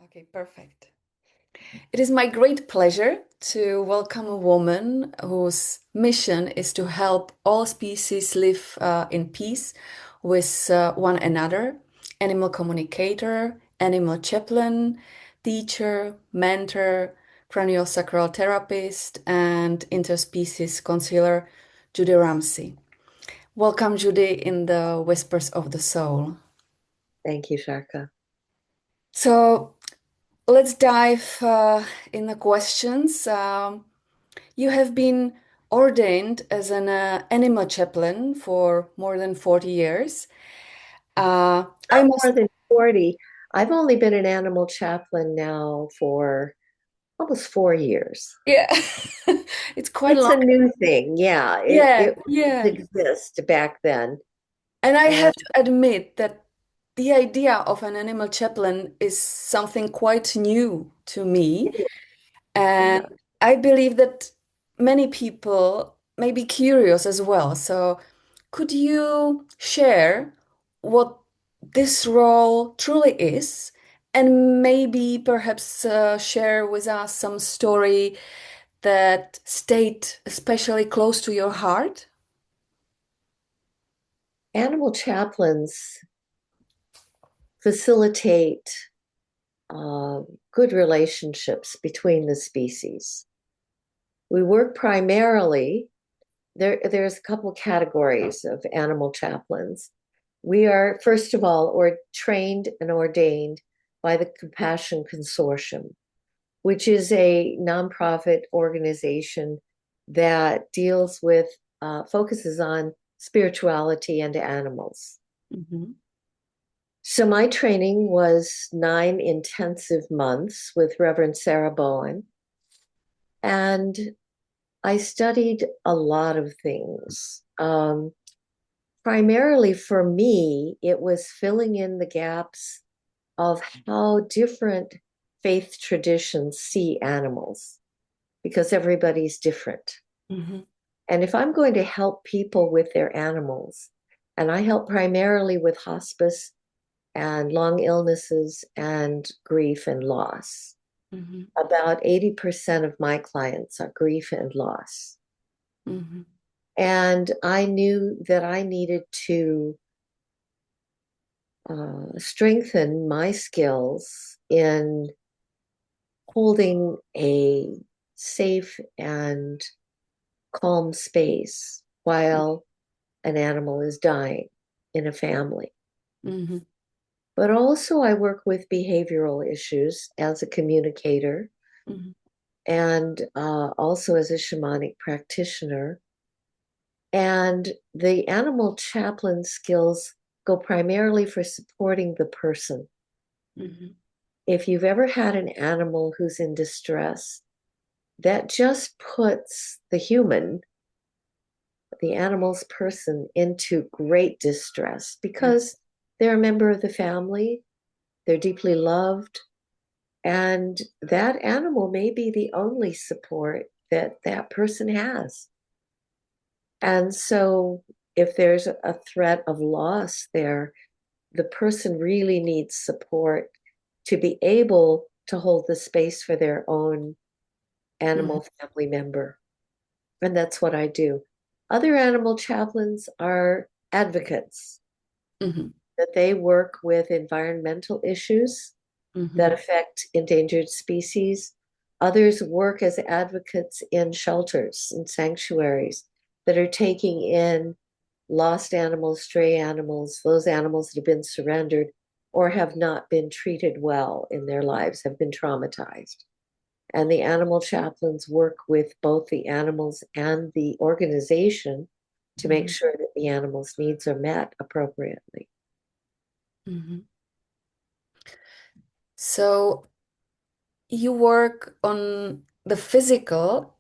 Okay, perfect. It is my great pleasure to welcome a woman whose mission is to help all species live in peace with one another. Animal communicator, animal chaplain, teacher, mentor, craniosacral therapist, and interspecies counselor, Judy Ramsey. Welcome, Judy, in the Whispers of the Soul. Thank you, Sharka. So let's dive in the questions. You have been ordained as an animal chaplain for more than 40 years. I Not must, more than 40. I've only been an animal chaplain now for almost 4 years. yeah, it's quite It's long. a new thing. Yeah, Yeah, it yeah. didn't exist back then. And I And have to admit that the idea of an animal chaplain is something quite new to me. yeah, And I believe that many people may be curious as well. So, could you share what this role truly is? And maybe perhaps share with us some story that stayed especially close to your heart? animal chaplains facilitate uh, good relationships between the species. We work primarily, there's a couple categories of animal chaplains. We are, first of all, trained and ordained by the Compassion Consortium, which is a nonprofit organization that focuses on spirituality and animals. Mhm. So my training was 9 intensive months with Reverend Sarah Bowen, and I studied a lot of things. Primarily for me, it was filling in the gaps of how different faith traditions see animals, because everybody's different. Mhm. And if I'm going to help people with their animals, and I help primarily with hospice and long illnesses and grief and loss, Mhm. about 80% of my clients are grief and loss. Mhm. And I knew that I needed to strengthen my skills in holding a safe and calm space while an animal is dying in a family. Mhm. But also, I work with behavioral issues as a communicator Mhm. and also as a shamanic practitioner. And the animal chaplain skills go primarily for supporting the person. Mhm. If you've ever had an animal who's in distress, that just puts the animal's person, into great distress because they're a member of the family, they're deeply loved, and that animal may be the only support that that person has. And so, if there's a threat of loss there, the person really needs support to be able to hold the space for their own Mhm. animal family member. And that's what I do. Other animal chaplains are advocates, Mhm. that they work with environmental issues that Mhm. affect endangered species. Others work as advocates in shelters and sanctuaries that are taking in lost animals, stray animals, those animals that have been surrendered or have not been treated well in their lives, have been traumatized. And the animal chaplains work with both the animals and the organization to make Mhm. sure that the animals' needs are met appropriately. Mhm. So you work on the physical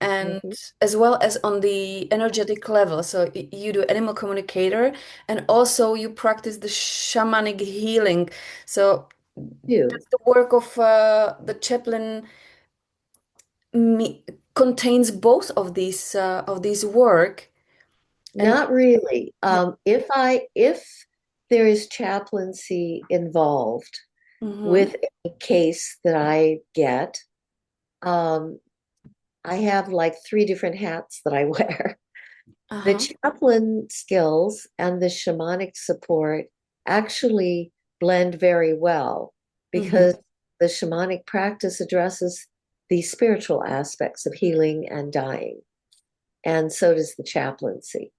and Mhm. as well as on the energetic level. So you do animal communicator and also you practice the shamanic healing. So Do that's the work of the chaplain me contains both of these work. And not really. yeah. If there is chaplaincy involved, Mm-hmm. with a case that I get. Um, I have like three different hats that I wear. The Uh-huh. chaplain skills and the shamanic support actually blend very well Mm-hmm. because the shamanic practice addresses the spiritual aspects of healing and dying, and so does the chaplaincy.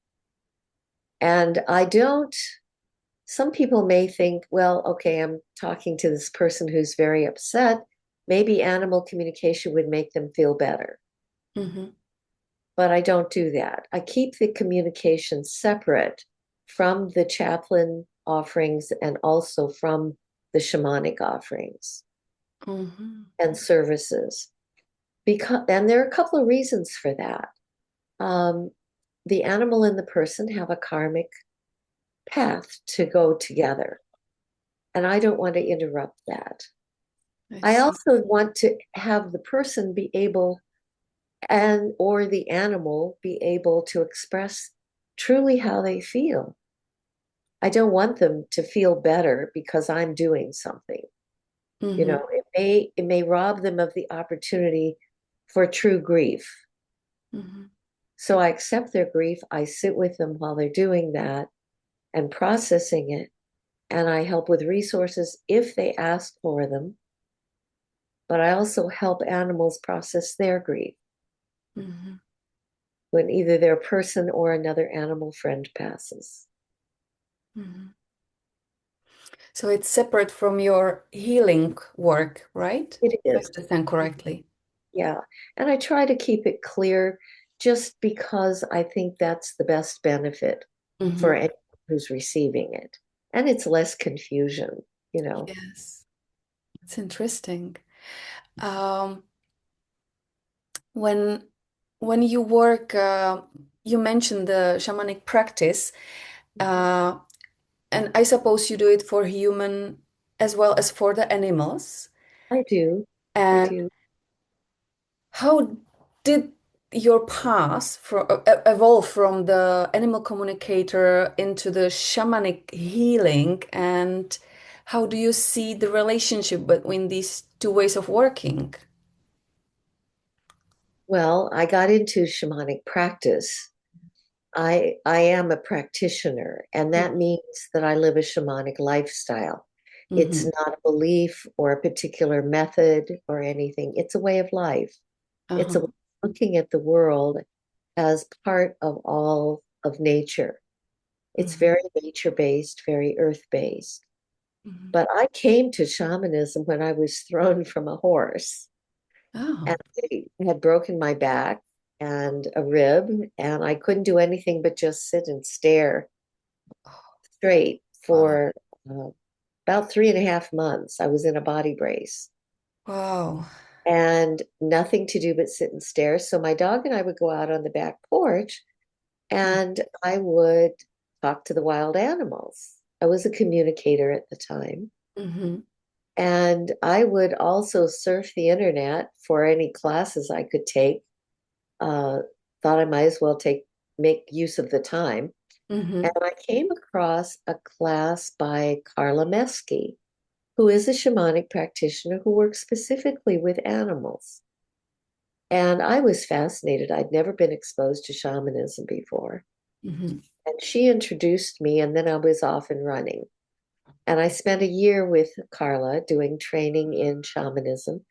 And I don't, some people may think, well, okay, I'm talking to this person who's very upset. Maybe animal communication would make them feel better. Mm-hmm. But I don't do that. I keep the communication separate from the chaplain offerings and also from the shamanic offerings Mm-hmm. and services. Because, and there are a couple of reasons for that. Um, the animal and the person have a karmic path to go together, and I don't want to interrupt that. I I see. also want to have the person be able and or the animal be able to express truly how they feel. I don't want them to feel better because I'm doing something. You Mm-hmm. know, it may rob them of the opportunity for true grief. Mm-hmm. So I accept their grief. I sit with them while they're doing that and processing it. And I help with resources if they ask for them. But I also help animals process their grief Mm-hmm. when either their person or another animal friend passes. Mm-hmm. So it's separate from your healing work, right? It If I is. understand correctly. Yeah. And I try to keep it clear just because I think that's the best benefit for Mm-hmm. anyone who's receiving it. And it's less confusion, you know. Yes, it's interesting. Um, when when you work, you mentioned the shamanic practice, uh, and I suppose you do it for human as well as for the animals. I do. I And do. how did your path evolve from the animal communicator into the shamanic healing? And how do you see the relationship between these two ways of working? Well, I got into shamanic practice. I am a practitioner, and that means that I live a shamanic lifestyle. It's Mm-hmm. not a belief or a particular method or anything. It's a way of life. It's a way Uh-huh. of looking at the world as part of all of nature. It's Mm-hmm. very nature based, very earth based. Mm-hmm. But I came to shamanism when I was thrown from a horse and Oh. I had broken my back and a rib, and I couldn't do anything but just sit and stare straight Wow. for uh, about 3.5 months. I was in a body brace Wow. and nothing to do but sit and stare. So my dog and I would go out on the back porch and I would talk to the wild animals. I was a communicator at the time. Mm-hmm. And I would also surf the internet for any classes I could take. Uh, Thought I might as well make use of the time. Mm-hmm. And I came across a class by Carla Mesky, who is a shamanic practitioner who works specifically with animals. And I was fascinated. I'd never been exposed to shamanism before. Mm-hmm. And she introduced me, and then I was off and running. And I spent a year with Carla doing training in shamanism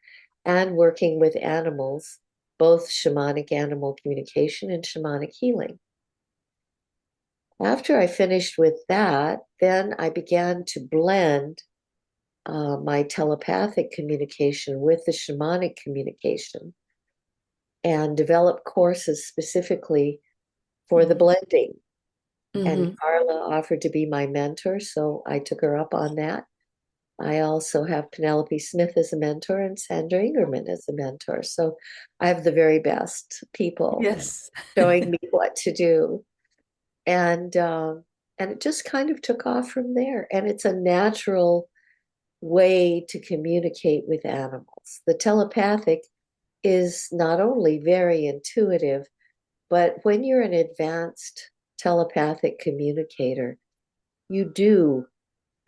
and working with animals, both shamanic animal communication and shamanic healing. After I finished with that, then I began to blend my telepathic communication with the shamanic communication and develop courses specifically for the blending. And Mm-hmm. Carla offered to be my mentor, so I took her up on that. I also have Penelope Smith as a mentor and Sandra Ingerman as a mentor. So I have the very best people Yes. showing me what to do. And and it just kind of took off from there. And it's a natural way to communicate with animals. The telepathic is not only very intuitive, but when you're an advanced telepathic communicator, you do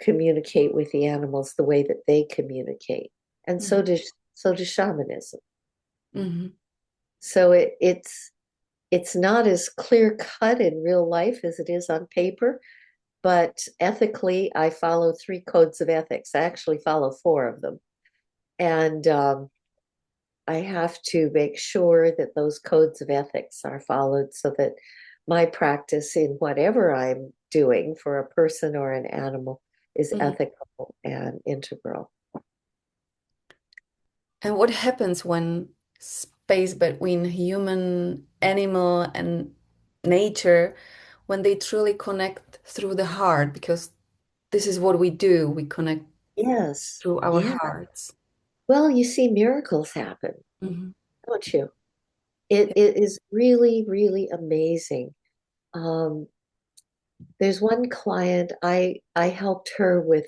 communicate with the animals the way that they communicate. And Mm-hmm. so does shamanism. Mm-hmm. So it's not as clear cut in real life as it is on paper, but ethically, I follow 3 codes of ethics. I actually follow 4 of them. And I have to make sure that those codes of ethics are followed so that my practice in whatever I'm doing for a person or an animal is Mm-hmm. ethical and integral. And what happens when space between human, animal, and nature, when they truly connect through the heart? Because this is what we do. We connect Yes. through our Yeah. hearts. Well, you see miracles happen, Mm-hmm. don't you? It is really, really amazing. Um, there's one client I helped her with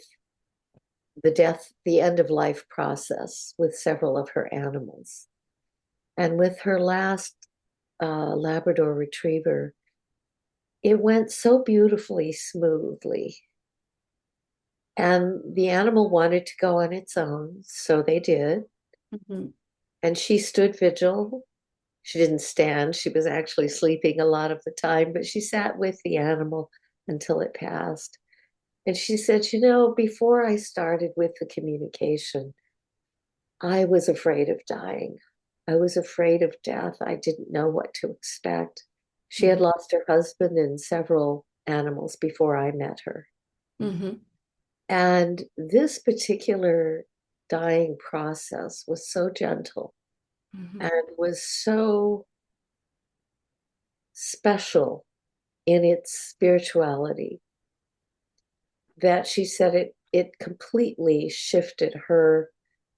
the end of life process with several of her animals. And with her last Labrador retriever, it went so beautifully smoothly. And the animal wanted to go on its own, so they did. Mm-hmm. And she stood vigil. She didn't stand, she was actually sleeping a lot of the time, but she sat with the animal until it passed. And she said, before I started with the communication, I was afraid of dying. I was afraid of death. I didn't know what to expect. She had lost her husband and several animals before I met her. Mm-hmm. And this particular dying process was so gentle Mm-hmm. and was so special in its spirituality that she said it completely shifted her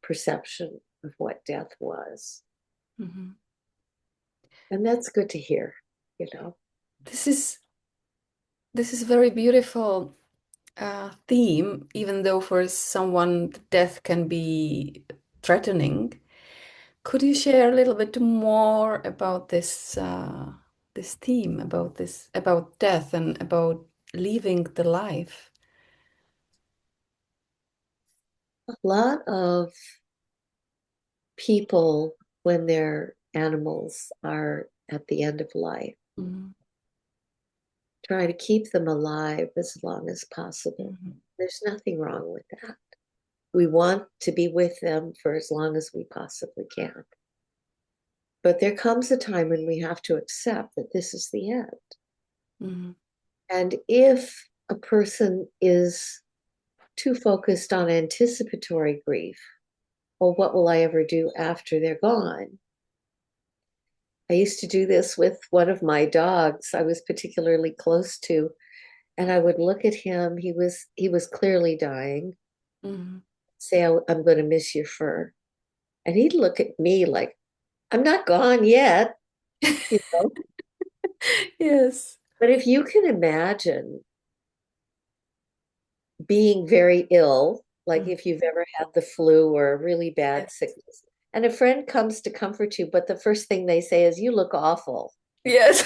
perception of what death was. Mm-hmm. And that's good to hear, you know. This is this is very beautiful theme, even though for someone death can be threatening. Could you share a little bit more about this theme, about death and about leaving the life? A lot of people, when their animals are at the end of life, Mm-hmm. try to keep them alive as long as possible. Mm-hmm. There's nothing wrong with that. We want to be with them for as long as we possibly can. But there comes a time when we have to accept that this is the end. Mm-hmm. And if a person is too focused on anticipatory grief, well, what will I ever do after they're gone? I used to do this with one of my dogs I was particularly close to, and I would look at him. He was clearly dying. Mm-hmm. Say, I'm going to miss your fur. And he'd look at me like, I'm not gone yet, you know. Yes. But if you can imagine being very ill, like Mm. if you've ever had the flu or a really bad Yes. sickness, and a friend comes to comfort you, but the first thing they say is, you look awful. Yes.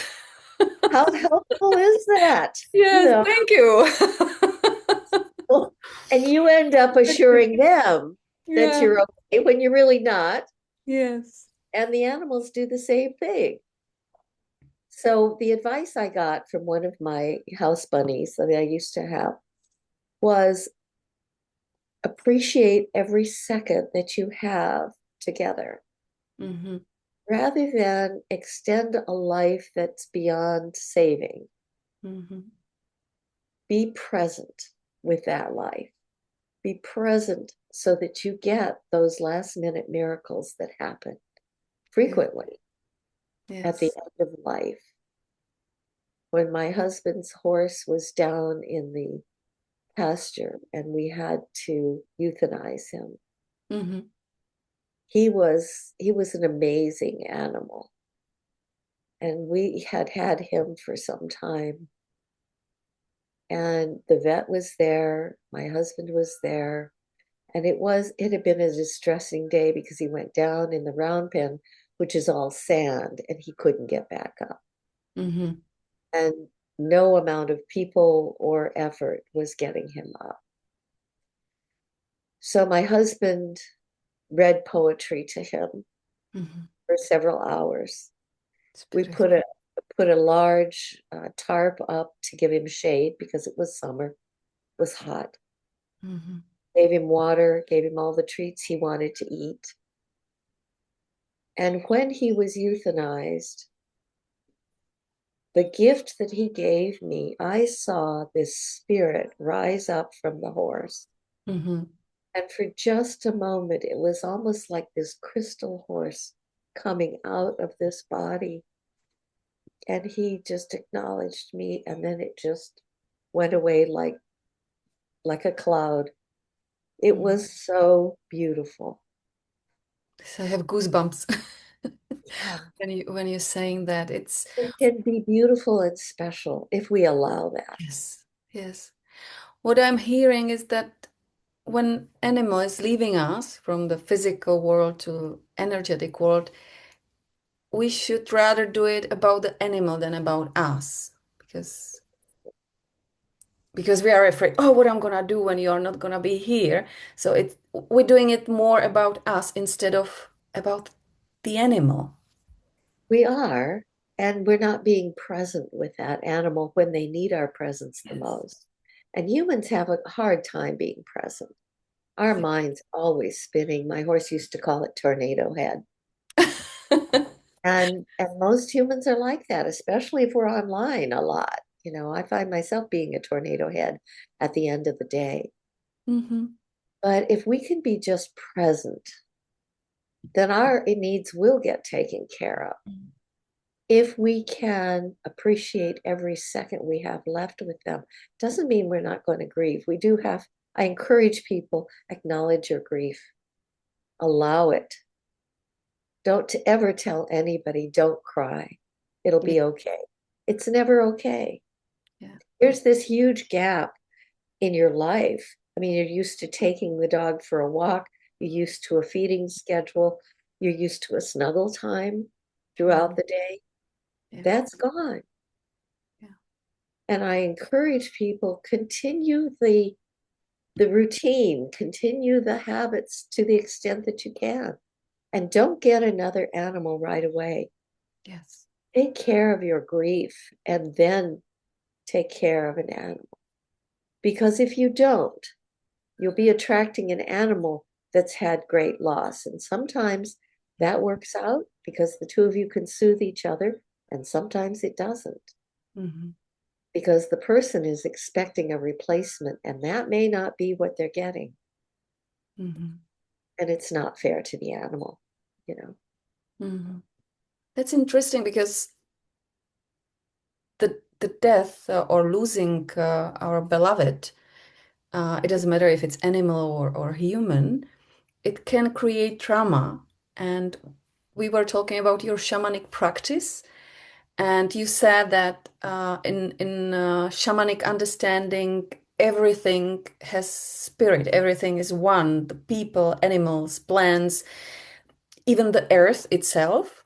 How helpful is that? You Yes, know, thank you. and you end up assuring them that Yeah. you're okay when you're really not. Yes. And the animals do the same thing. So the advice I got from one of my house bunnies that I used to have was appreciate every second that you have together Mm-hmm. rather than extend a life that's beyond saving. Mm-hmm. Be present with that life. Be present so that you get those last minute miracles that happen Yeah. frequently at the Yes. end of life. When my husband's horse was down in the pasture and we had to euthanize him, Mm-hmm. he was an amazing animal, and we had had him for some time. And the vet was there, my husband was there, and it had been a distressing day because he went down in the round pen, which is all sand, and he couldn't get back up. Mm-hmm. And no amount of people or effort was getting him up. So my husband read poetry to him for several hours. We put a large tarp up to give him shade because it was summer, it was hot. Gave him water, gave him all the treats he wanted to eat. And when he was euthanized, the gift that he gave me, I saw this spirit rise up from the horse. And for just a moment, it was almost like this crystal horse coming out of this body. And he just acknowledged me, and then it just went away like a cloud. It was so beautiful. So I have goosebumps. Yeah. When you're saying that, it can be beautiful and special if we allow that. Yes. What I'm hearing is that when animal is leaving us from the physical world to energetic world, we should rather do it about the animal than about us, because we are afraid, oh, what I'm gonna do when you're not gonna be here. So we're doing it more about us instead of about the animal. We are, and we're not being present with that animal when they need our presence the most. And humans have a hard time being present. Our mind's always spinning. My horse used to call it tornado head. And most humans are like that, especially if we're online a lot. You know, I find myself being a tornado head at the end of the day. But if we can be just present, then our needs will get taken care of. If we can appreciate every second we have left with them, doesn't mean we're not going to grieve. We do have, I encourage people, acknowledge your grief. Allow it. Don't ever tell anybody, don't cry. It'll be okay. It's never okay. There's this huge gap in your life. I mean, you're used to taking the dog for a walk. You're used to a feeding schedule. You're used to a snuggle time throughout the day. That's gone. And I encourage people, continue the routine, continue the habits to the extent that you can. And don't get another animal right away. Take care of your grief and then take care of an animal. Because if you don't, you'll be attracting an animal that's had great loss. And sometimes that works out because the two of you can soothe each other, and sometimes it doesn't. Because the person is expecting a replacement, and that may not be what they're getting. And it's not fair to the animal, you know. That's interesting, because the death or losing our beloved, it doesn't matter if it's animal or human, it can create trauma. And we were talking about your shamanic practice, and you said that in shamanic understanding, everything has spirit, everything is one, the people, animals, plants, even the earth itself.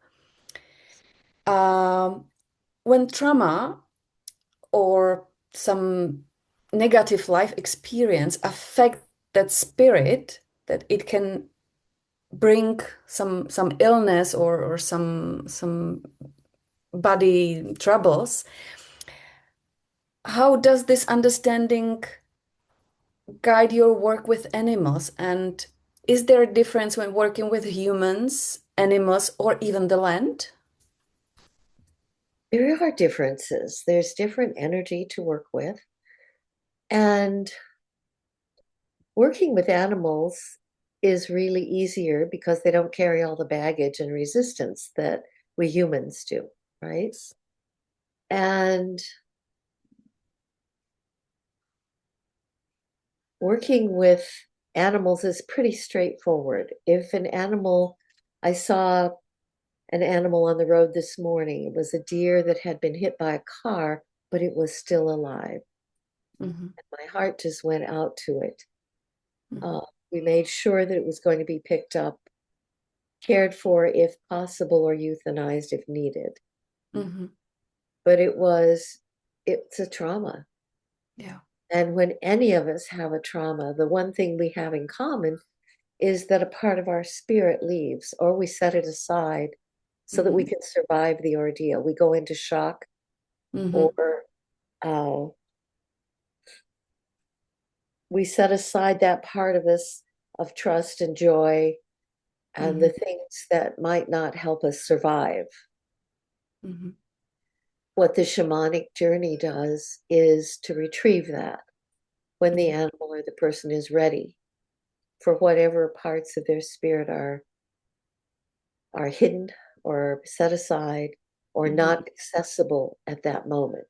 When trauma or some negative life experience affect that spirit, that it can bring some illness or some body troubles. How does this understanding guide your work with animals? And is there a difference when working with humans, animals, or even the land? There are differences. There's different energy to work with. And working with animals is really easier because they don't carry all the baggage and resistance that we humans do, right? And working with animals is pretty straightforward. If an animal, I saw an animal on the road this morning. It was a deer that had been hit by a car, but it was still alive. And my heart just went out to it. We made sure that it was going to be picked up, cared for if possible, or euthanized if needed. But it's a trauma. And when any of us have a trauma, the one thing we have in common is that a part of our spirit leaves, or we set it aside so that we can survive the ordeal. We go into shock, or uh, we set aside that part of us of trust and joy and the things that might not help us survive. What the shamanic journey does is to retrieve that when the animal or the person is ready for whatever parts of their spirit are hidden or set aside or not accessible at that moment.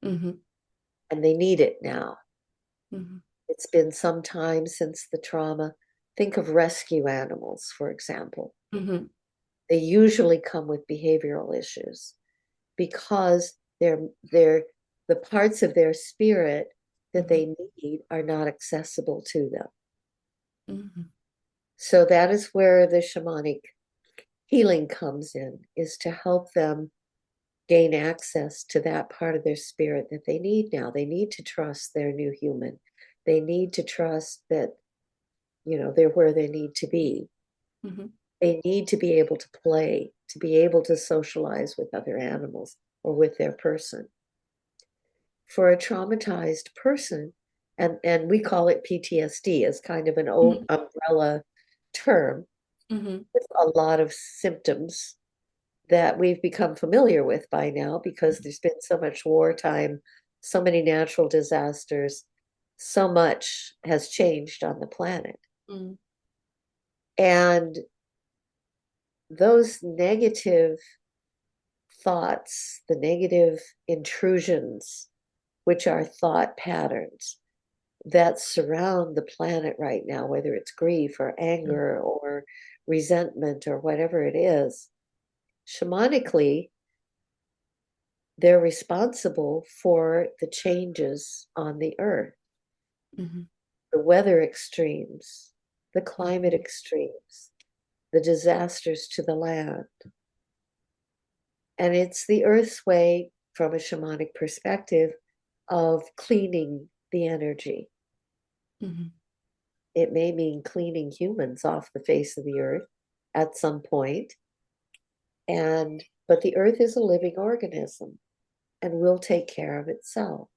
And they need it now. It's been some time since the trauma. Think of rescue animals, for example. They usually come with behavioral issues because the parts of their spirit that they need are not accessible to them. So that is where the shamanic healing comes in, is to help them gain access to that part of their spirit that they need now. They need to trust their new human. They need to trust that, they're where they need to be. They need to be able to play, to be able to socialize with other animals or with their person. For a traumatized person, and we call it PTSD as kind of an old umbrella term, with a lot of symptoms that we've become familiar with by now because there's been so much wartime, so many natural disasters, so much has changed on the planet. And those negative thoughts, the negative intrusions, which are thought patterns that surround the planet right now, whether it's grief or anger or resentment or whatever it is, shamanically, they're responsible for the changes on the earth, the weather extremes, the climate extremes, the disasters to the land. And it's the earth's way, from a shamanic perspective, of cleaning the energy. It may mean cleaning humans off the face of the earth at some point. But the earth is a living organism and will take care of itself.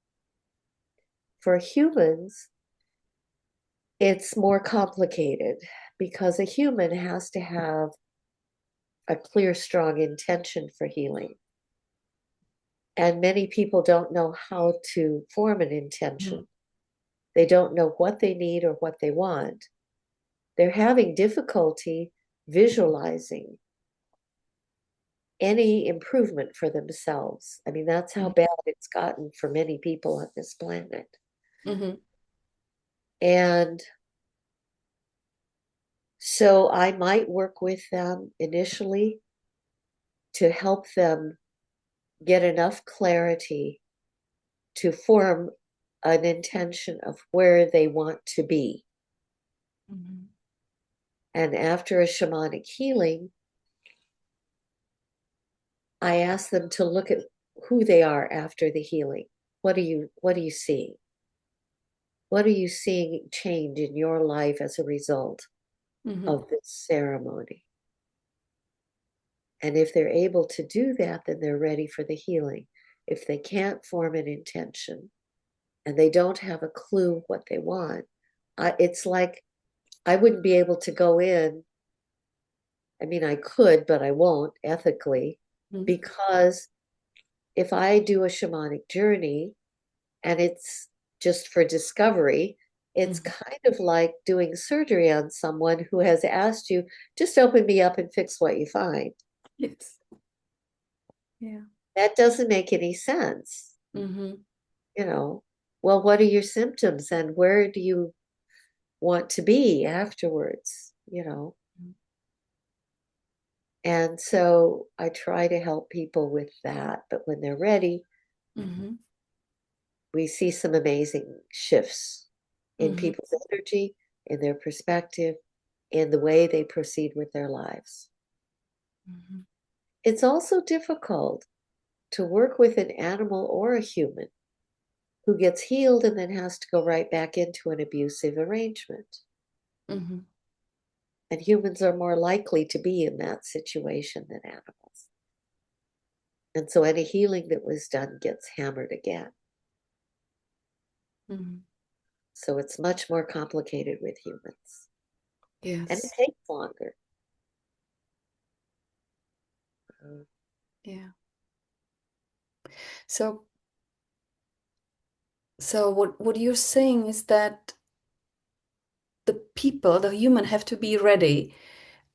For humans, it's more complicated because a human has to have a clear, strong intention for healing. And many people don't know how to form an intention. They don't know what they need or what they want. They're having difficulty visualizing any improvement for themselves. I mean, that's how bad it's gotten for many people on this planet. And so I might work with them initially to help them get enough clarity to form an intention of where they want to be. And after a shamanic healing, I ask them to look at who they are after the healing. What are you seeing? What are you seeing change in your life as a result of this ceremony? And if they're able to do that, then they're ready for the healing. If they can't form an intention and they don't have a clue what they want, it's like I wouldn't be able to go in. I mean, I could, but I won't ethically, because if I do a shamanic journey and it's just for discovery, it's kind of like doing surgery on someone who has asked you, just open me up and fix what you find. Yes. Yeah. That doesn't make any sense. Well, what are your symptoms and where do you want to be afterwards? And so I try to help people with that. But when they're ready, we see some amazing shifts in people's energy, in their perspective, in the way they proceed with their lives. It's also difficult to work with an animal or a human who gets healed and then has to go right back into an abusive arrangement. Mm-hmm. And humans are more likely to be in that situation than animals. And so any healing that was done gets hammered again. Mm-hmm. So it's much more complicated with humans. Yes. And it takes longer. Yeah. So what you're saying is that the human have to be ready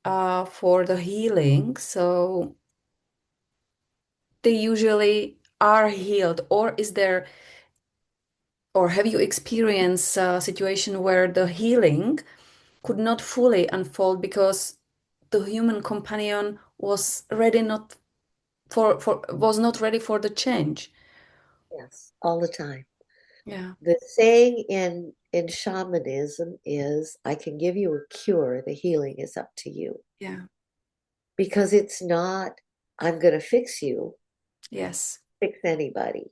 for the healing. So they usually are healed, or have you experienced a situation where the healing could not fully unfold because the human companion was not ready for the change? Yes, all the time. Yeah. The saying in shamanism is, I can give you a cure, the healing is up to you. Yeah. Because it's not, I'm going to fix you, Yes. fix anybody.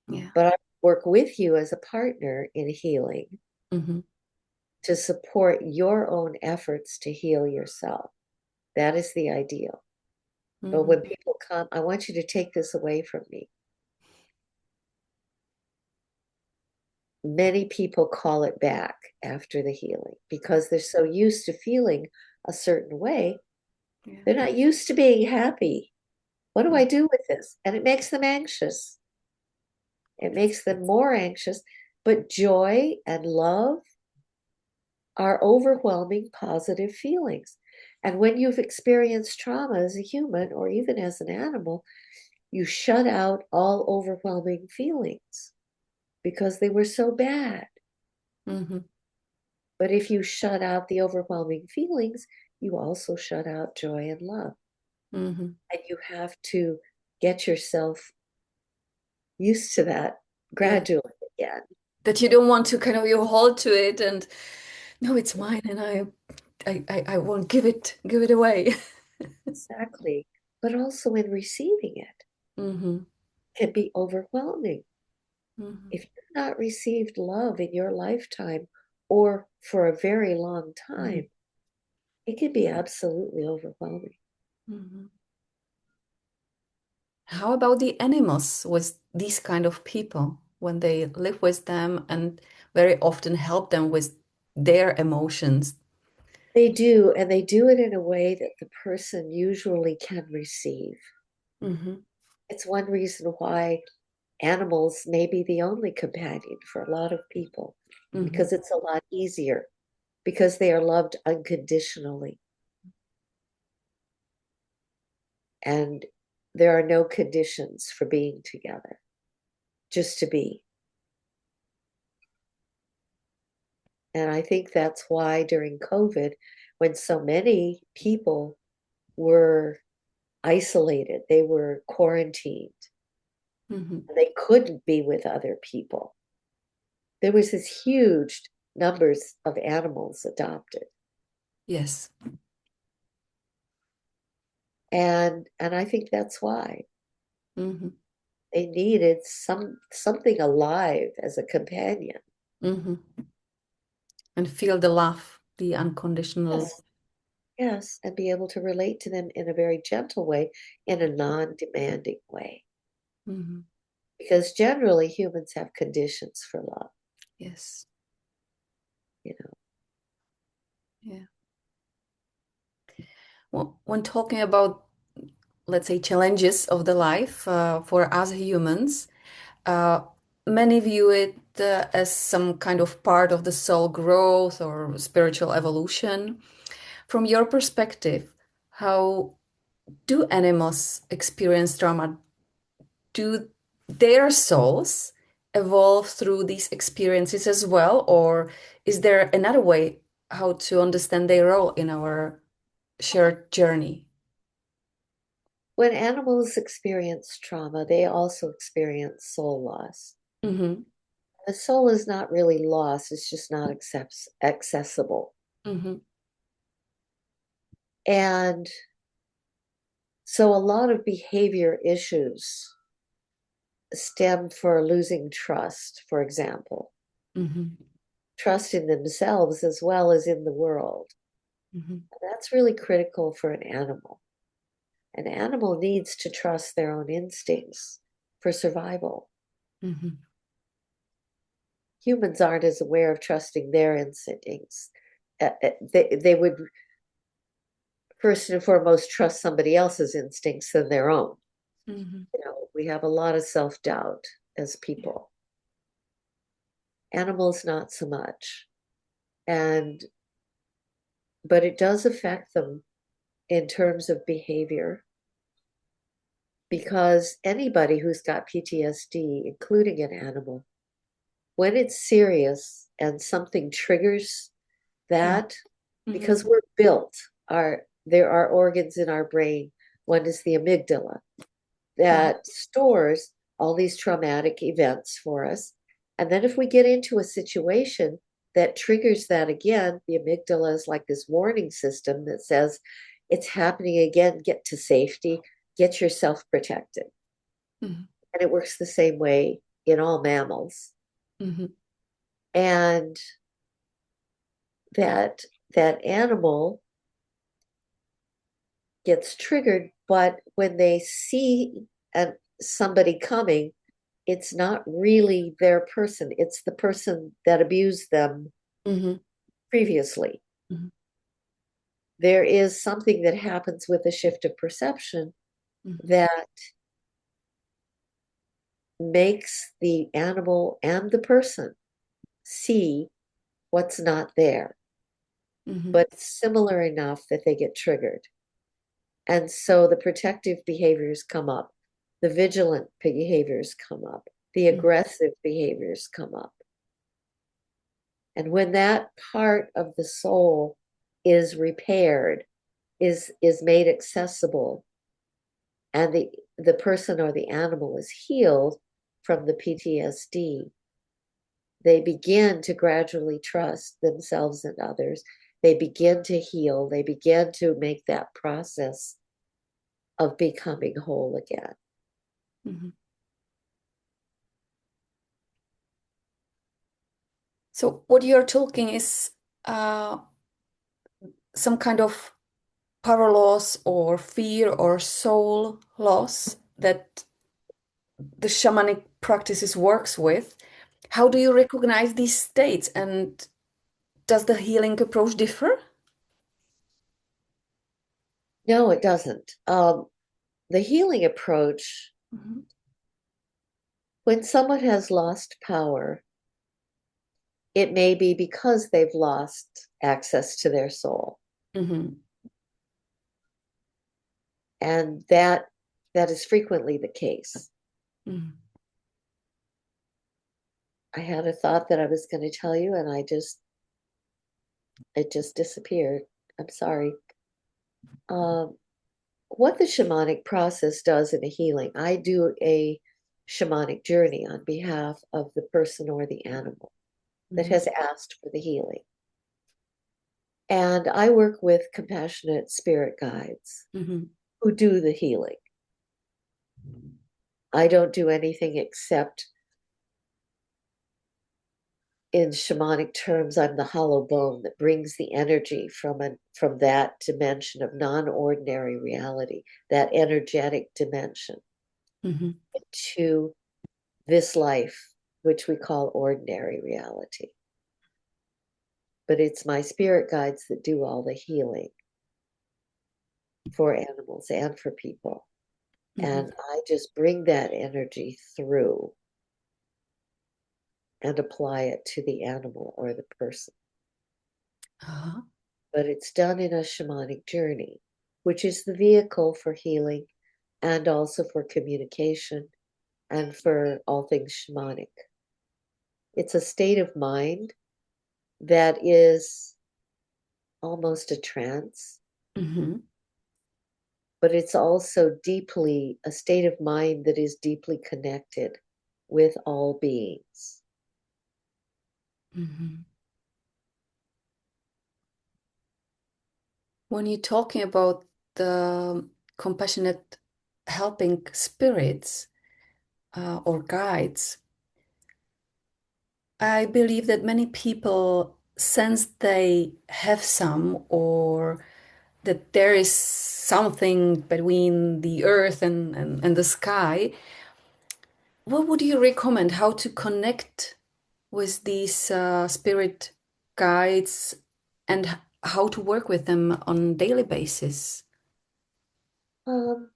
Yeah. But I work with you as a partner in healing Mm-hmm. to support your own efforts to heal yourself. That is the ideal. But when people come, I want you to take this away from me. Many people call it back after the healing because they're so used to feeling a certain way. Yeah. They're not used to being happy. What do I do with this? And it makes them anxious. It makes them more anxious. But joy and love are overwhelming positive feelings. And when you've experienced trauma as a human or even as an animal, you shut out all overwhelming feelings because they were so bad. Mm-hmm. But if you shut out the overwhelming feelings, you also shut out joy and love. Mm-hmm. And you have to get yourself used to that gradually again. That you don't want to kind of you hold to it and no, it's mine and I won't give it away. Exactly. But also in receiving it Mm-hmm. can be overwhelming. Mm-hmm. If you've not received love in your lifetime or for a very long time, it can be absolutely overwhelming. Mm-hmm. How about the animals with these kind of people when they live with them and very often help them with their emotions? They do, and they do it in a way that the person usually can receive. Mm-hmm. It's one reason why animals may be the only companion for a lot of people, because it's a lot easier, because they are loved unconditionally. And there are no conditions for being together, just to be. And I think that's why during COVID, when so many people were isolated, they were quarantined, Mm-hmm. they couldn't be with other people. There was this huge numbers of animals adopted. Yes. And I think that's why Mm-hmm. they needed something alive as a companion. Mm-hmm. And feel the love, the unconditional. Yes, yes, and be able to relate to them in a very gentle way, in a non-demanding way. Mm-hmm. Because generally humans have conditions for love, Yes. you know. Yeah. Well, when talking about, let's say, challenges of the life for us humans, uh, many view it as some kind of part of the soul growth or spiritual evolution. From your perspective, how do animals experience trauma? Do their souls evolve through these experiences as well? Or is there another way how to understand their role in our shared journey? When animals experience trauma, they also experience soul loss. Mm-hmm. The soul is not really lost, it's just not accessible. Mm-hmm. And so a lot of behavior issues stem for losing trust, for example, trust in themselves as well as in the world. That's really critical for an animal. An animal needs to trust their own instincts for survival. Humans aren't as aware of trusting their instincts. They would first and foremost trust somebody else's instincts than their own. We have a lot of self-doubt as people. Animals, not so much. But it does affect them in terms of behavior, because anybody who's got PTSD, including an animal, when it's serious and something triggers that, because we're built, there are organs in our brain. One is the amygdala that stores all these traumatic events for us. And then if we get into a situation that triggers that again, the amygdala is like this warning system that says, it's happening again, get to safety, get yourself protected. And it works the same way in all mammals. And that animal gets triggered, but when they see somebody coming, it's not really their person. It's the person that abused them previously. There is something that happens with a shift of perception that makes the animal and the person see what's not there, but it's similar enough that they get triggered. And so the protective behaviors come up, the vigilant behaviors come up, the aggressive behaviors come up. And when that part of the soul is repaired, is made accessible, and the person or the animal is healed from the PTSD, they begin to gradually trust themselves and others. They begin to heal. They begin to make that process of becoming whole again. So what you're talking is some kind of power loss or fear or soul loss that the shamanic practices works with. How do you recognize these states, and does the healing approach differ? No, it doesn't. The healing approach, when someone has lost power, it may be because they've lost access to their soul. And that is frequently the case. I had a thought that I was going to tell you, and it just disappeared. I'm sorry. What the shamanic process does in a healing, I do a shamanic journey on behalf of the person or the animal that has asked for the healing. And I work with compassionate spirit guides who do the healing. I don't do anything except, in shamanic terms, I'm the hollow bone that brings the energy from that dimension of non-ordinary reality, that energetic dimension, to this life, which we call ordinary reality. But it's my spirit guides that do all the healing for animals and for people. And I just bring that energy through and apply it to the animal or the person. But it's done in a shamanic journey, which is the vehicle for healing and also for communication and for all things shamanic. It's a state of mind that is almost a trance, but it's also deeply a state of mind that is deeply connected with all beings. When you're talking about the compassionate helping spirits, or guides, I believe that many people sense they have some, or that there is something between the earth and the sky. What would you recommend how to connect with these spirit guides and how to work with them on daily basis? Um,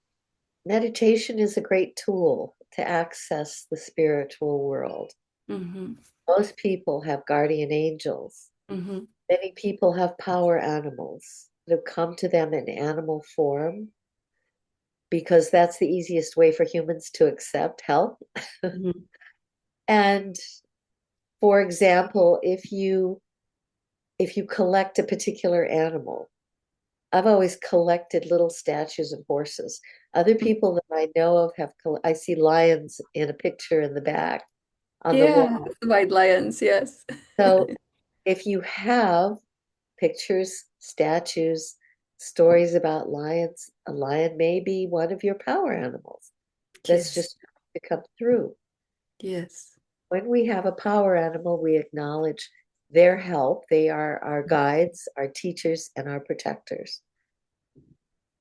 Meditation is a great tool to access the spiritual world. Mm-hmm. Most people have guardian angels. Mm-hmm. Many people have power animals that have come to them in animal form because that's the easiest way for humans to accept help. Mm-hmm. And for example, if you collect a particular animal, I've always collected little statues of horses. Other people that I know of I see lions in a picture in the back on the Yeah, wall. white lions, yes. So if you have pictures, statues, stories about lions, a lion may be one of your power animals. That's Yes, just to come through. yes. When we have a power animal, we acknowledge their help. They are our guides, our teachers, and our protectors.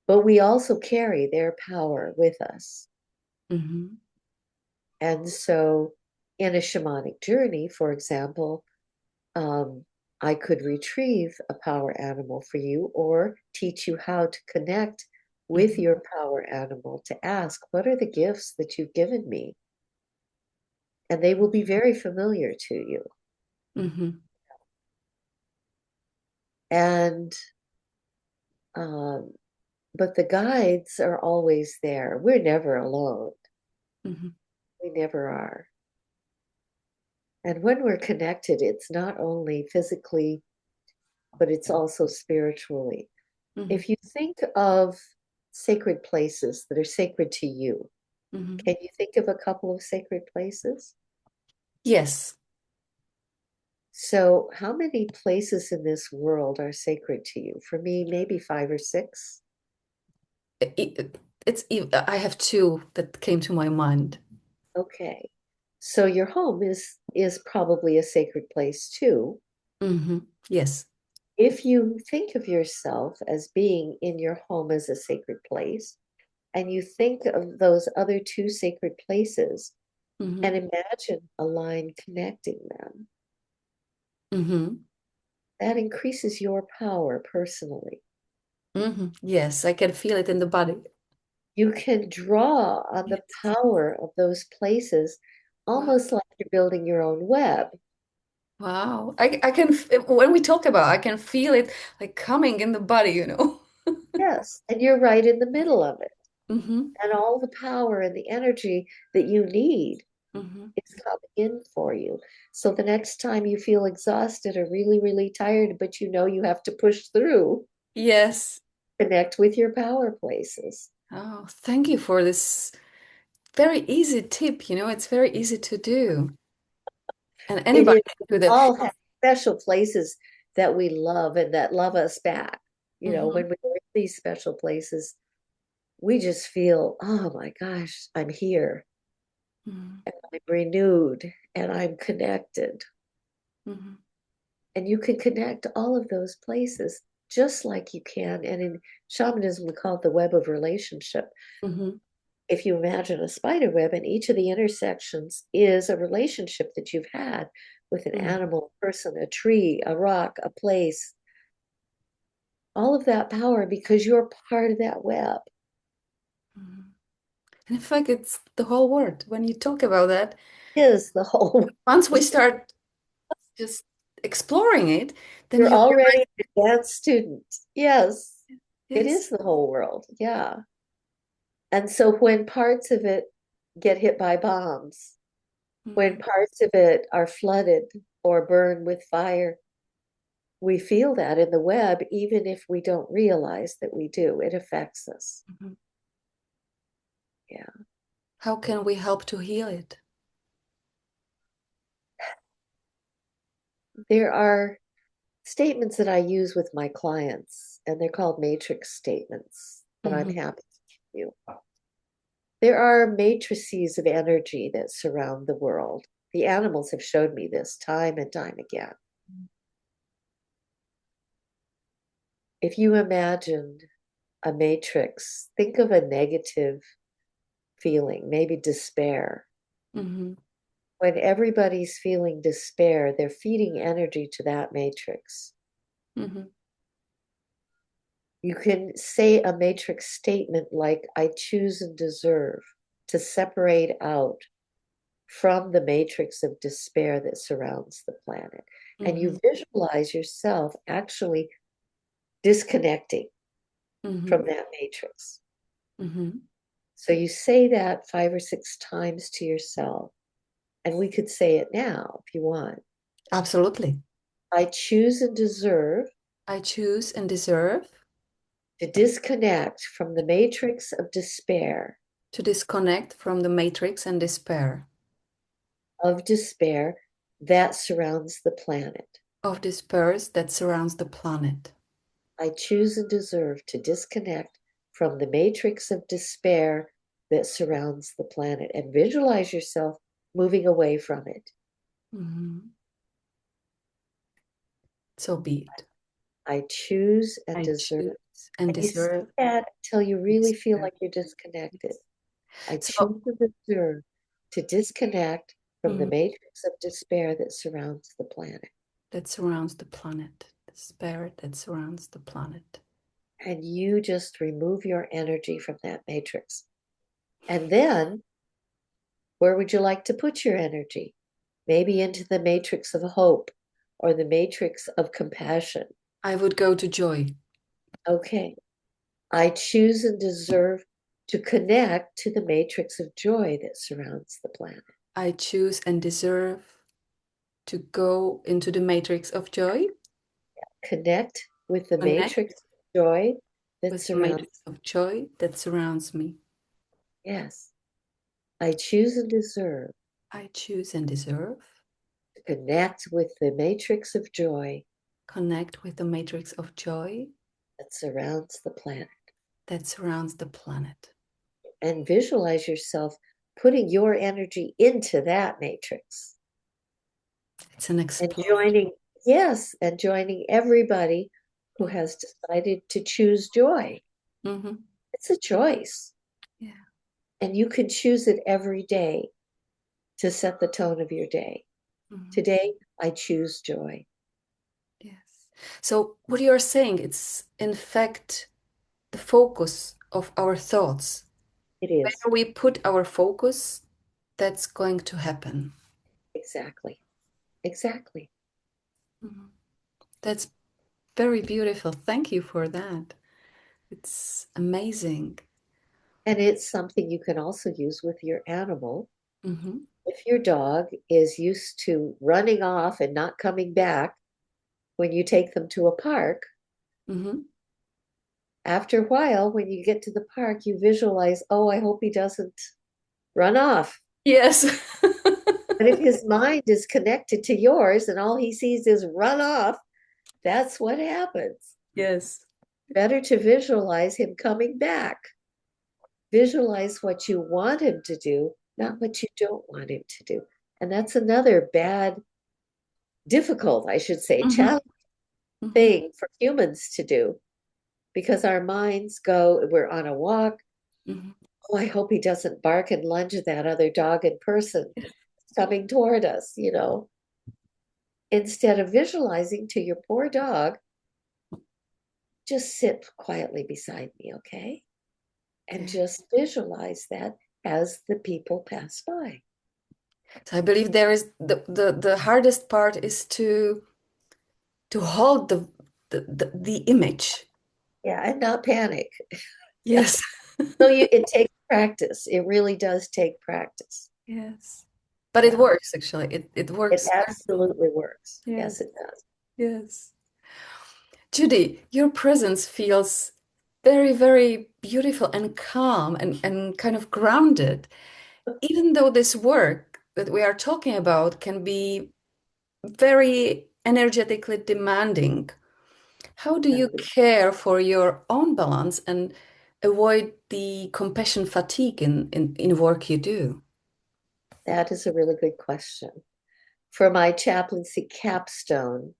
But we also carry their power with us. Mm-hmm. And so, in a shamanic journey, for example, I could retrieve a power animal for you or teach you how to connect with Mm-hmm. your power animal to ask, what are the gifts that you've given me? And they will be very familiar to you. Mm-hmm. And, um, but the guides are always there. We're never alone. Mm-hmm. We never are. And when we're connected, it's not only physically, but it's also spiritually. Mm-hmm. If you think of sacred places that are sacred to you, Mm-hmm. can you think of a couple of sacred places? Yes. So, how many places in this world are sacred to you? For me, maybe five or six. I have two that came to my mind. Okay. So your home is probably a sacred place too. Mm-hmm. Yes. If you think of yourself as being in your home as a sacred place, and you think of those other two sacred places Mm-hmm. and imagine a line connecting them, Mm-hmm. that increases your power personally. Mm-hmm. Yes, I can feel it in the body. You can draw on the Yes. power of those places Wow. almost like you're building your own web. Wow. I can, when we talk about, I can feel it like coming in the body, you know? Yes, and you're right in the middle of it. Mm-hmm. And all the power and the energy that you need Mm-hmm. is coming in for you. So the next time you feel exhausted or really, really tired, but you know you have to push through, Yes. connect with your power places. Oh, thank you for this very easy tip. It's very easy to do. And It anybody is, can we do that. all have special places that we love and that love us back. Mm-hmm. When we're in these special places, we just feel, oh my gosh, I'm here Mm-hmm. and I'm renewed and I'm connected. Mm-hmm. And you can connect all of those places just like you can. And in shamanism, we call it the web of relationship. Mm-hmm. If you imagine a spider web, and each of the intersections is a relationship that you've had with an Mm-hmm. animal, a person, a tree, a rock, a place, all of that power because you're part of that web. Mm-hmm. And in fact, it's the whole world. When you talk about that, Is the whole once we start just exploring it, then you're you already realize, an advanced student. Yes, it yes. is the whole world. Yeah. And so when parts of it get hit by bombs, when Mm-hmm. parts of it are flooded or burned with fire, we feel that in the web, even if we don't realize that we do. It affects us. Mm-hmm. Yeah. How can we help to heal it? There are statements that I use with my clients, and they're called matrix statements that I'm Mm-hmm. happy to give you. There are matrices of energy that surround the world. The animals have showed me this time and time again. If you imagined a matrix, think of a negative feeling, maybe despair. Mm-hmm. When everybody's feeling despair, they're feeding energy to that matrix. Mm-hmm. You can say a matrix statement like, I choose and deserve, to separate out from the matrix of despair that surrounds the planet. Mm-hmm. And you visualize yourself actually disconnecting Mm-hmm. from that matrix. Mm-hmm. So you say that 5 or 6 times to yourself. And we could say it now if you want. Absolutely. I choose and deserve. I choose and deserve To disconnect from the matrix of despair. To disconnect from the matrix and despair. Of despair that surrounds the planet. Of despair that surrounds the planet. I choose and deserve to disconnect from the matrix of despair that surrounds the planet. And visualize yourself moving away from it. Mm-hmm. So be it. I choose and I deserve. choose and deserve. You say that until you really feel like you're disconnected. I choose and deserve to disconnect from the matrix of despair that surrounds the planet. That surrounds the planet. The spirit that surrounds the planet. And you just remove your energy from that matrix. And then, where would you like to put your energy? Maybe into the matrix of hope or the matrix of compassion. I would go to joy. Okay. I choose and deserve to connect to the matrix of joy that surrounds the planet. I choose and deserve to go into the matrix of joy. Connect with the matrix of joy that surrounds me. Yes. I choose and deserve. I choose and deserve to connect with the matrix of joy. Connect with the matrix of joy that surrounds the planet. That surrounds the planet. And visualize yourself putting your energy into that matrix. It's an explosion. And joining everybody who has decided to choose joy. Mm-hmm. It's a choice. Yeah. And you can choose it every day to set the tone of your day. Mm-hmm. Today, I choose joy. Yes. So what you're saying, it's in fact the focus of our thoughts. It is. Where we put our focus, that's going to happen. Exactly. Mm-hmm. That's very beautiful. Thank you for that. It's amazing. And it's something you can also use with your animal. Mm-hmm. If your dog is used to running off and not coming back when you take them to a park, mm-hmm. After a while, when you get to the park, you visualize, oh, I hope he doesn't run off. Yes. But if his mind is connected to yours and all he sees is run off, that's what happens. Yes. Better to visualize him coming back. Visualize what you want him to do, not what you don't want him to do. And that's another difficult, I should say, challenging thing for humans to do. Because our minds go, we're on a walk. Mm-hmm. Oh, I hope he doesn't bark and lunge at that other dog in person coming toward us, Instead of visualizing to your poor dog, just sit quietly beside me, okay? And just visualize that as the people pass by. So I believe there is the hardest part is to hold the image. Yeah, and not panic. Yes. So it takes practice. It really does take practice. Yes. But it works, actually. It works. It absolutely works. Yes, it does. Yes. Judy, your presence feels very, very beautiful and calm and kind of grounded. Even though this work that we are talking about can be very energetically demanding, how do you care for your own balance and avoid the compassion fatigue in work you do? That is a really good question. For my chaplaincy capstone,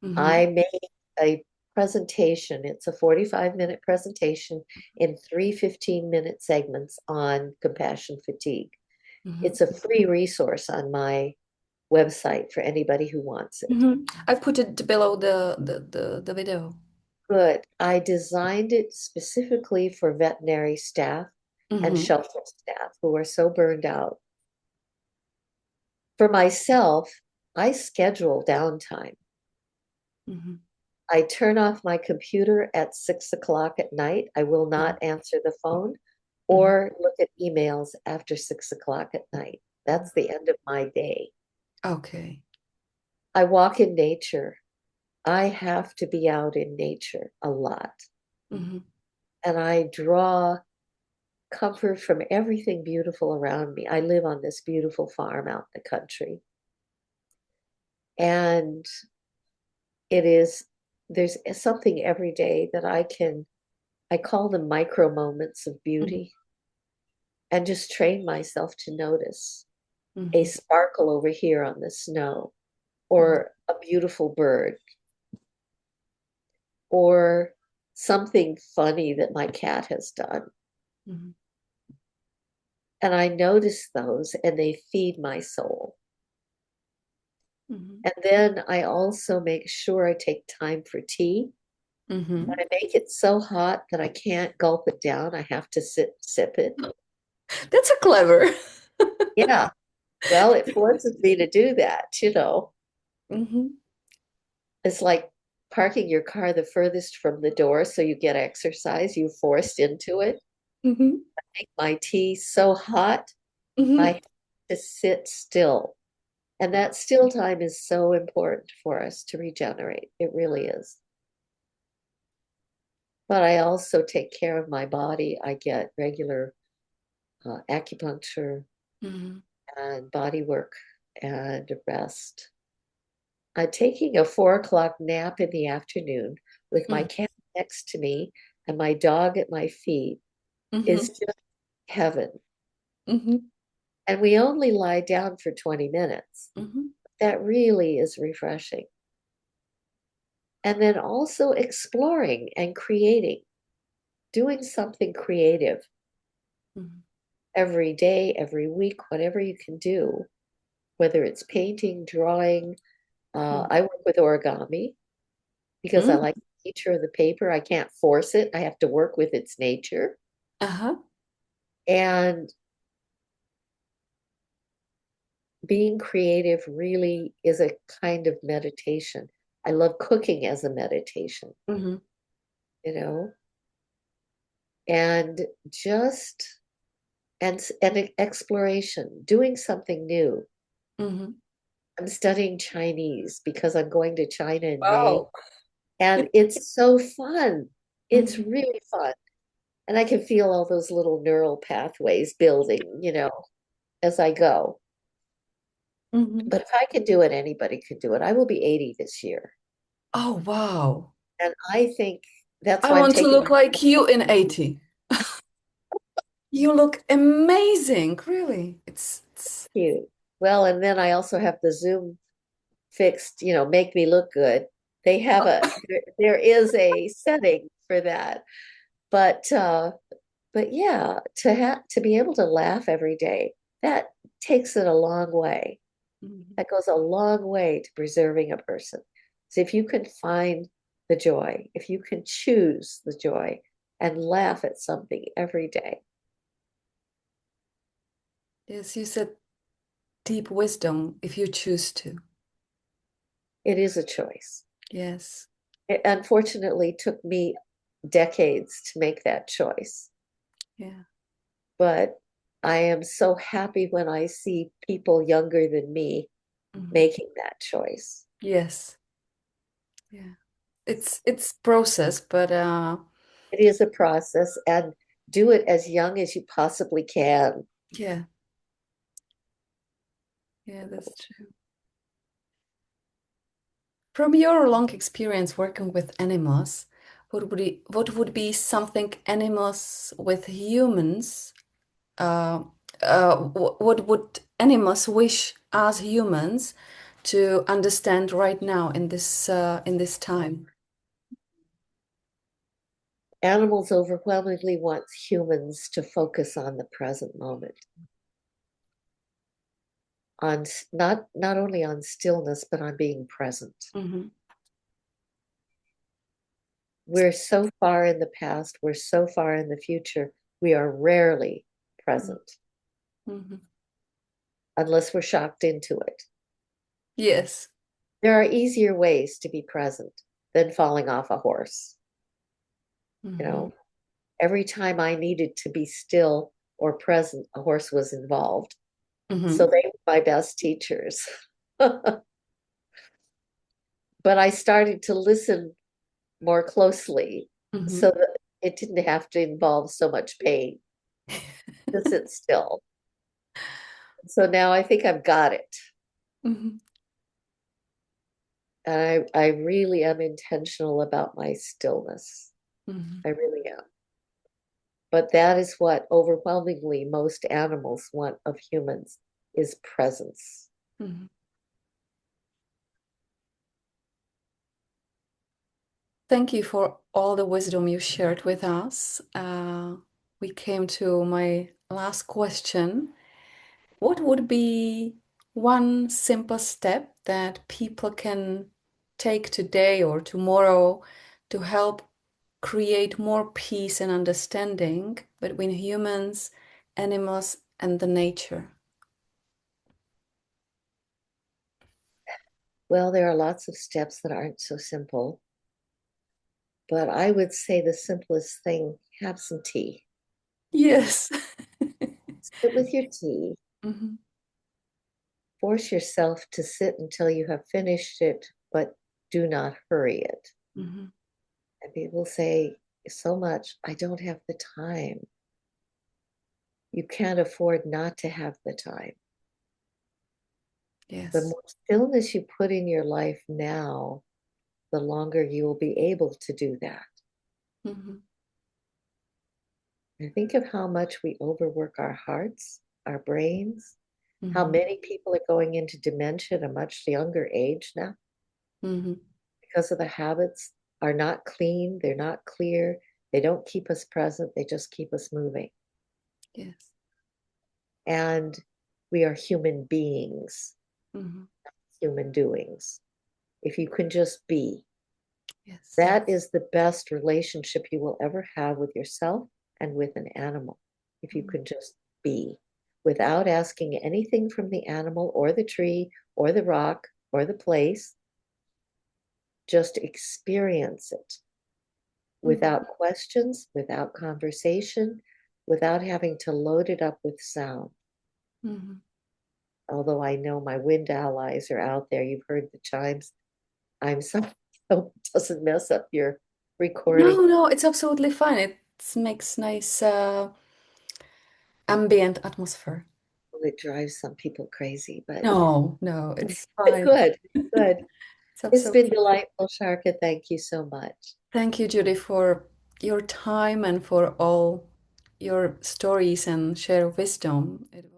Mm-hmm. I made a presentation. It's a 45-minute presentation in three 15-minute segments on compassion fatigue. Mm-hmm. It's a free resource on my website for anybody who wants it. Mm-hmm. I put it below the video. Good. I designed it specifically for veterinary staff and Mm-hmm. shelter staff who are so burned out. For myself, I schedule downtime. Mm-hmm. I turn off my computer at 6 o'clock at night. I will not answer the phone Mm-hmm. or look at emails after 6 o'clock at night. That's the end of my day. Okay. I walk in nature. I have to be out in nature a lot. Mm-hmm. And I draw comfort from everything beautiful around me. I live on this beautiful farm out in the country. And there's something every day that I call them micro moments of beauty, and just train myself to notice a Mm-hmm. sparkle over here on the snow, Mm-hmm. or a beautiful bird, or something funny that my cat has done. Mm-hmm. And I notice those and they feed my soul. Mm-hmm. And then I also make sure I take time for tea. Mm-hmm. And I make it so hot that I can't gulp it down. I have to sip it. That's a clever. Yeah. Well, it forces me to do that. Mm-hmm. It's like parking your car the furthest from the door so you get exercise. You forced into it. Mm-hmm. Make my tea so hot, I Mm-hmm. have to sit still. And that still time is so important for us to regenerate. It really is. But I also take care of my body. I get regular acupuncture Mm-hmm. and body work and rest. Taking a 4 o'clock nap in the afternoon with my cat next to me and my dog at my feet Mm-hmm. is just heaven. Mm-hmm. And we only lie down for 20 minutes. Mm-hmm. That really is refreshing. And then also exploring and creating, doing something creative Mm-hmm. every day, every week, whatever you can do, whether it's painting, drawing. I work with origami because I Mm-hmm. like the nature of the paper. I can't force it, I have to work with its nature. Uh-huh. And being creative really is a kind of meditation. I love cooking as a meditation, Mm-hmm. you know, and just and exploration, doing something new. Mm-hmm. I'm studying Chinese because I'm going to China in May, Wow. and it's so fun. It's Mm-hmm. really fun. And I can feel all those little neural pathways building, as I go. Mm-hmm. But if I can do it, anybody can do it. I will be 80 this year. Oh, wow. And I think that's I why I'm want to taking look like you in 80. You look amazing, really. It's you. Well, and then I also have the Zoom fixed, make me look good. They have there is a setting for that. But yeah, to be able to laugh every day, that takes it a long way. Mhm. That goes a long way to preserving a person. So if you can find the joy, if you can choose the joy and laugh at something every day, Yes, you said deep wisdom if you choose to. it is a choice. Yes. It unfortunately took me decades to make that choice, Yeah. but I am so happy when I see people younger than me Mhm. making that choice. Yes. Yeah. It's process, but It is a process, and do it as young as you possibly can. yeah. Yeah, that's true. From your long experience working with animals, what would be something animals with humans, what would animals wish us humans to understand right now in this time? Animals overwhelmingly want humans to focus on the present moment, on not only on stillness, but on being present. Mm-hmm. We're so far in the past, we're so far in the future, we are rarely present Mm-hmm. unless we're shocked into it. Yes. There are easier ways to be present than falling off a horse. Mm-hmm. You know, every time I needed to be still or present, a horse was involved. Mm-hmm. So they were my best teachers. But I started to listen more closely Mm-hmm. so that it didn't have to involve so much pain to sit still. So now I think I've got it. Mm-hmm. And I really am intentional about my stillness. Mm-hmm. I really am. But that is what overwhelmingly most animals want of humans is presence. Mm-hmm. Thank you for all the wisdom you shared with us. We came to my last question. What would be one simple step that people can take today or tomorrow to help create more peace and understanding between humans, animals, and the nature? Well, there are lots of steps that aren't so simple, but I would say the simplest thing, have some tea. Yes. Sit with your tea. Mhm. Force yourself to sit until you have finished it, but do not hurry it. Mhm. And people say so much, I don't have the time. You can't afford not to have the time. Yes. The more stillness you put in your life now, the longer you will be able to do that. Mhm. And think of how much we overwork our hearts, our brains, how Mhm. many people are going into dementia at a much younger age now Mhm. because of the habits are not clean, they're not clear, they don't keep us present, they just keep us moving. Yes. And we are human beings, Mhm. human doings. If you can just be, Yes. that is the best relationship you will ever have with yourself and with an animal. If you can just be without asking anything from the animal or the tree or the rock or the place, just experience it without questions, without conversation, without having to load it up with sound. Mhm. Although I know my wind allies are out there, you've heard the chimes. I'm sorry, hope it doesn't mess up your recording. No, it's absolutely fine. It makes nice ambient atmosphere. It drives some people crazy, but No, it's fine. good, good. It's It's been absolutely. delightful, Sharka. Thank you so much. Thank you, Judy, for your time and for all your stories and share wisdom. It